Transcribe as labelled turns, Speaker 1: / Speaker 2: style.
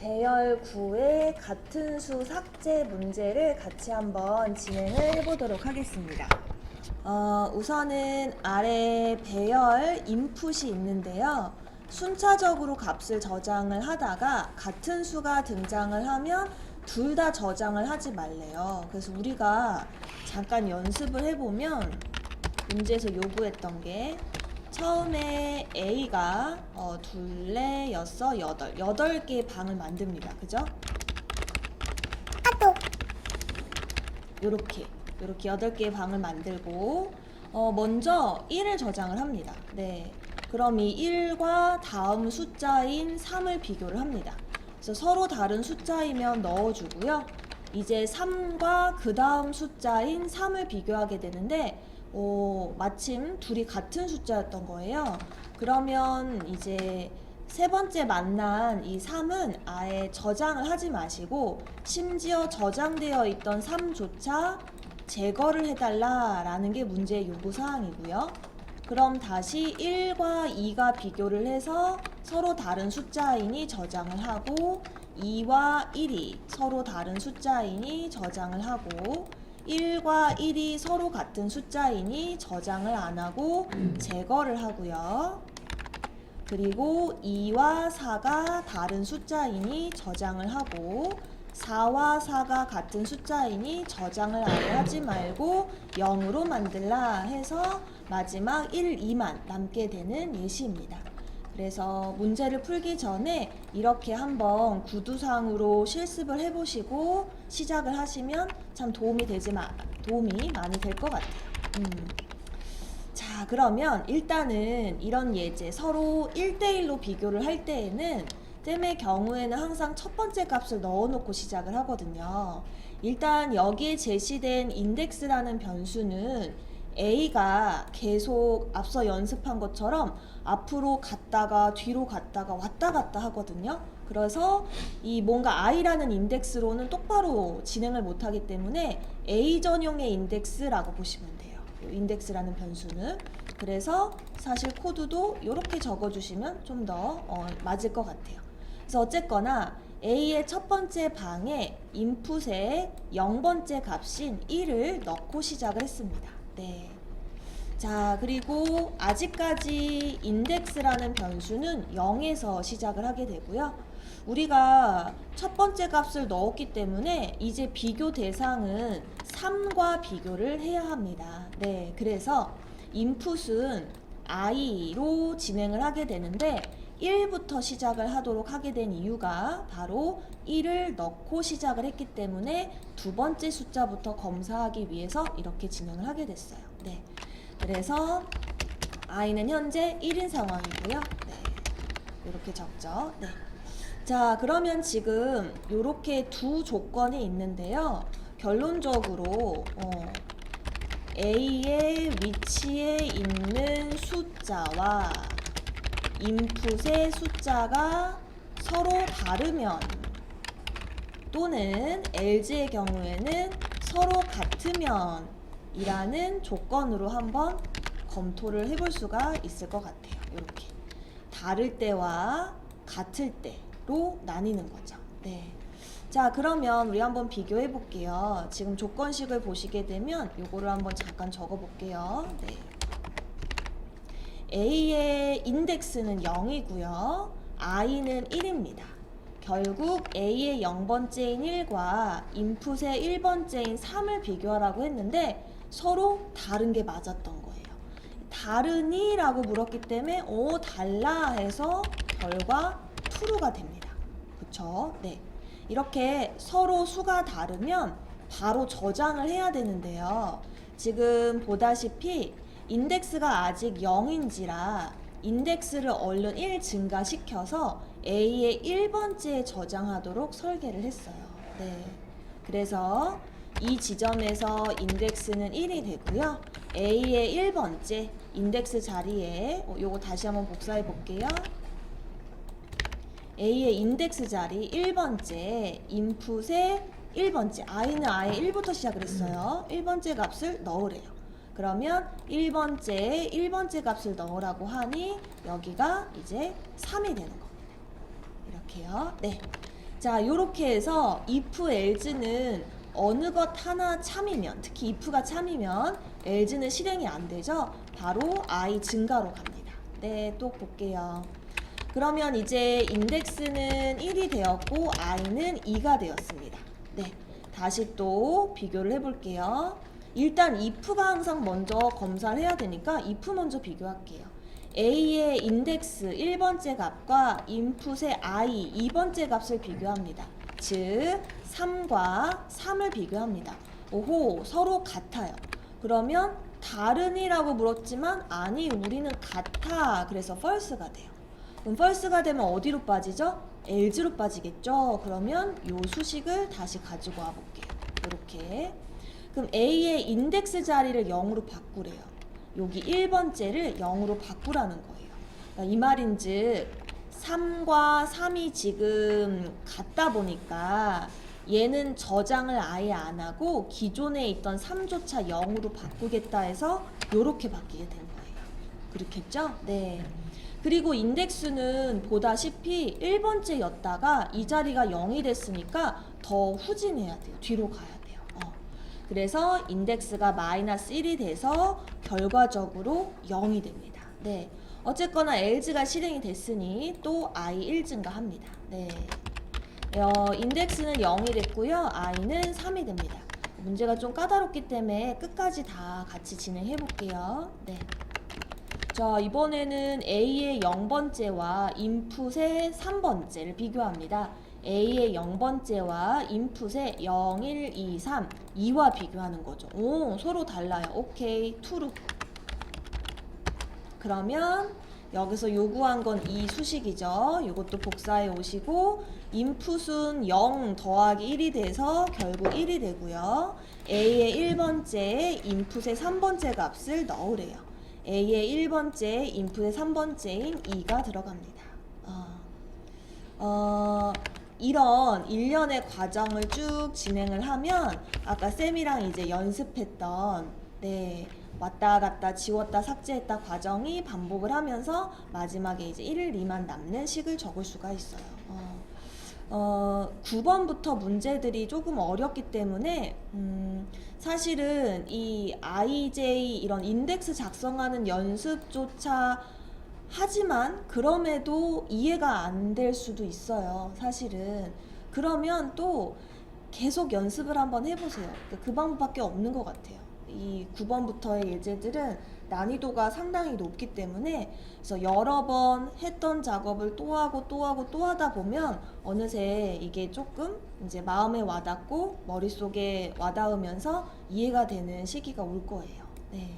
Speaker 1: 배열 9의 같은 수 삭제 문제를 같이 한번 진행을 해보도록 하겠습니다. 우선은 아래 배열 인풋이 있는데요. 순차적으로 값을 저장을 하다가 같은 수가 등장을 하면 둘 다 저장을 하지 말래요. 그래서 우리가 잠깐 연습을 해보면 문제에서 요구했던 게 처음에 A가 둘레, 여섯, 여덟 개의 방을 만듭니다. 그죠? 요렇게 8개의 방을 만들고 먼저 1을 저장을 합니다. 네. 그럼 이 1과 다음 숫자인 3을 비교를 합니다. 그래서 서로 다른 숫자이면 넣어주고요. 이제 3과 그 다음 숫자인 3을 비교하게 되는데 마침 둘이 같은 숫자였던 거예요. 그러면 이제 세 번째 만난 이 3은 아예 저장을 하지 마시고 심지어 저장되어 있던 3조차 제거를 해달라라는 게 문제의 요구사항이고요. 그럼 다시 1과 2가 비교를 해서 서로 다른 숫자이니 저장을 하고 2와 1이 서로 다른 숫자이니 저장을 하고 1과 1이 서로 같은 숫자이니 저장을 안 하고 제거를 하고요. 그리고 2와 4가 다른 숫자이니 저장을 하고 4와 4가 같은 숫자이니 저장을 아예 하지 말고 0으로 만들라 해서 마지막 1, 2만 남게 되는 예시입니다. 그래서 문제를 풀기 전에 이렇게 한번 구두상으로 실습을 해보시고 시작을 하시면 참 도움이 많이 될 것 같아요. 자, 그러면 일단은 이런 예제 서로 1대1로 비교를 할 때에는 댐의 경우에는 항상 첫 번째 값을 넣어놓고 시작을 하거든요. 일단 여기에 제시된 인덱스라는 변수는 A가 계속 앞서 연습한 것처럼 앞으로 갔다가 뒤로 갔다가 왔다 갔다 하거든요. 그래서 이 뭔가 I라는 인덱스로는 똑바로 진행을 못하기 때문에 A 전용의 인덱스라고 보시면 돼요. 인덱스라는 변수는. 그래서 사실 코드도 이렇게 적어주시면 좀 더 맞을 것 같아요. 그래서 어쨌거나 A의 첫 번째 방에 인풋에 0번째 값인 1을 넣고 시작을 했습니다. 네. 자, 그리고 아직까지 인덱스라는 변수는 0에서 시작을 하게 되고요. 우리가 첫 번째 값을 넣었기 때문에 이제 비교 대상은 3과 비교를 해야 합니다. 네, 그래서 인풋은 i로 진행을 하게 되는데 1부터 시작을 하도록 하게 된 이유가 바로 1을 넣고 시작을 했기 때문에 두 번째 숫자부터 검사하기 위해서 이렇게 진행을 하게 됐어요. 네. 그래서 i는 현재 1인 상황이고요. 네. 이렇게 적죠. 네. 자, 그러면 지금 이렇게 두 조건이 있는데요. 결론적으로 A의 위치에 있는 숫자와 인풋의 숫자가 서로 다르면 또는 LG의 경우에는 서로 같으면 이라는 조건으로 한번 검토를 해볼 수가 있을 것 같아요. 이렇게 다를 때와 같을 때로 나뉘는 거죠. 네. 자, 그러면 우리 한번 비교해 볼게요. 지금 조건식을 보시게 되면 요거를 한번 잠깐 적어 볼게요. 네. A의 인덱스는 0이고요. i는 1입니다. 결국 A의 0번째인 1과 인풋의 1번째인 3을 비교하라고 했는데 서로 다른 게 맞았던 거예요. 다르니? 라고 물었기 때문에 달라 해서 결과 true가 됩니다. 그쵸? 네. 이렇게 서로 수가 다르면 바로 저장을 해야 되는데요. 지금 보다시피 인덱스가 아직 0인지라 인덱스를 얼른 1 증가시켜서 A의 1번째에 저장하도록 설계를 했어요. 네. 그래서 이 지점에서 인덱스는 1이 되고요. A의 1번째 인덱스 자리에 요거 다시 한번 복사해 볼게요. A의 인덱스 자리 1번째 인풋의 1번째 i는 아예 1부터 시작을 했어요. 1번째 값을 넣으래요. 그러면 1번째 값을 넣으라고 하니 여기가 이제 3이 되는 겁니다. 이렇게요. 네. 자, 요렇게 해서 if else는 어느 것 하나 참이면, 특히 if가 참이면 else는 실행이 안 되죠. 바로 I 증가로 갑니다. 네, 또 볼게요. 그러면 이제 인덱스는 1이 되었고 i는 2가 되었습니다. 네, 다시 또 비교를 해볼게요. 일단 if가 항상 먼저 검사를 해야 되니까 if 먼저 비교할게요. a의 인덱스 1번째 값과 input의 i 2번째 값을 비교합니다. 즉 3과 3을 비교합니다. 오호, 서로 같아요. 그러면 다른이라고 물었지만 아니, 우리는 같아. 그래서 false가 돼요. 그럼 false가 되면 어디로 빠지죠? else로 빠지겠죠. 그러면 요 수식을 다시 가지고 와 볼게요. 이렇게. 그럼 a의 인덱스 자리를 0으로 바꾸래요. 여기 1번째를 0으로 바꾸라는 거예요. 그러니까 이 말인즉 3과 3이 지금 같다 보니까 얘는 저장을 아예 안 하고 기존에 있던 3조차 0으로 바꾸겠다 해서 요렇게 바뀌게 된 거예요. 그렇겠죠? 네. 그리고 인덱스는 보다시피 1번째였다가 이 자리가 0이 됐으니까 더 후진해야 돼요. 뒤로 가야 돼요. 그래서 인덱스가 마이너스 1이 돼서 결과적으로 0이 됩니다. 네. 어쨌거나 else가 실행이 됐으니 또 I 1 증가합니다. 네. 인덱스는 0이 됐고요. i는 3이 됩니다. 문제가 좀 까다롭기 때문에 끝까지 다 같이 진행해 볼게요. 네. 자, 이번에는 A의 0번째와 input의 3번째를 비교합니다. A의 0번째와 input의 0, 1, 2, 3, 2와 비교하는 거죠. 오, 서로 달라요. 오케이, true. 그러면 여기서 요구한 건 이 수식이죠. 이것도 복사해 오시고 input은 0 더하기 1이 돼서 결국 1이 되고요. A의 1번째, input의 3번째 값을 넣으래요. A의 1번째, input의 3번째인 2가 들어갑니다. 이런 일련의 과정을 쭉 진행을 하면 아까 쌤이랑 이제 연습했던 네, 왔다 갔다 지웠다 삭제했다 과정이 반복을 하면서 마지막에 이제 1, 2만 남는 식을 적을 수가 있어요. 9번부터 문제들이 조금 어렵기 때문에 사실은 이 IJ 이런 인덱스 작성하는 연습조차 하지만 그럼에도 이해가 안 될 수도 있어요. 사실은. 그러면 또 계속 연습을 한번 해보세요. 그 방법밖에 없는 것 같아요. 이 9번부터의 예제들은 난이도가 상당히 높기 때문에 그래서 여러 번 했던 작업을 또 하고 또 하고 또 하다 보면 어느새 이게 조금 이제 마음에 와닿고 머릿속에 와닿으면서 이해가 되는 시기가 올 거예요. 네.